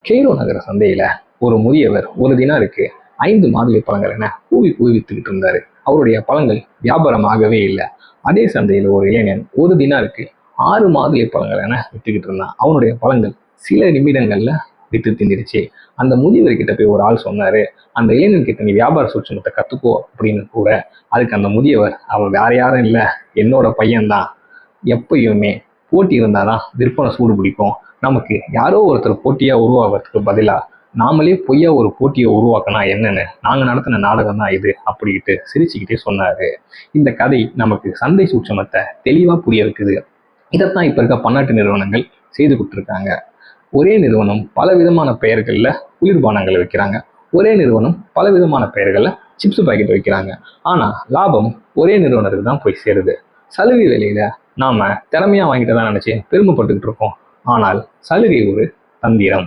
Cairo நகர சந்தையில ஒரு முதியவர் ஒரு தினாருக்கு 5 மாதுளை பழங்கள் என கூவி கூவி வித்துக்கிட்டு இருந்தாரு. அவருடைய பழங்கள் வியாபாரம் ஆகவே இல்லை. அதே சந்தையில ஒரு இளைஞன் ஒரு தினாருக்கு 6 மாதுளை பழங்கள் என வித்துக்கிட்டு இருந்தான். அவனுடைய பழங்கள் சில நிமிடங்கள்ல வித்து தின்னுடுச்சு. அந்த முதியவர் கிட்ட போய் ஒரு ஆள் சொன்னாரு, அந்த இளைஞன் கிட்ட நீ வியாபார சூட்சமத்தை கத்துக்கோ அப்படின்னு கூட. அதுக்கு அந்த முதியவர், அவன் வேற யாரும் இல்லை, என்னோட பையன்தான். எப்பயுமே போட்டி இருந்தாதான் விற்பனை சூடு பிடிக்கும். நமக்கு யாரோ ஒருத்தர் போட்டியா உருவாகிறதுக்கு பதிலா நாமளே பொய்யா ஒரு போட்டியை உருவாக்கினா என்னன்னு நாங்க நடத்தின நாடகம் தான் இது அப்படின்ட்டு சிரிச்சுக்கிட்டே சொன்னாரு. இந்த கதை நமக்கு சந்தை சூட்சமத்தை தெளிவா புரிய வைக்குது. இதைத்தான் இப்ப இருக்க பன்னாட்டு நிறுவனங்கள் செய்து கொடுத்துருக்காங்க. ஒரே நிறுவனம் பல விதமான பெயர்கள்ல குளிர்பானங்களை வைக்கிறாங்க. ஒரே நிறுவனம் பல விதமான பெயர்கள்ல சிப்ஸ் பாக்கெட் வைக்கிறாங்க. ஆனா லாபம் ஒரே நிறுவனத்துக்கு தான் போய் சேருது. சலுகை விலையில நாம திறமையா வாங்கிட்டு தான் நினைச்சு பெருமைப்பட்டுக்கிட்டு இருக்கோம். ஆனால் சலுகை ஒரு தந்திரம்.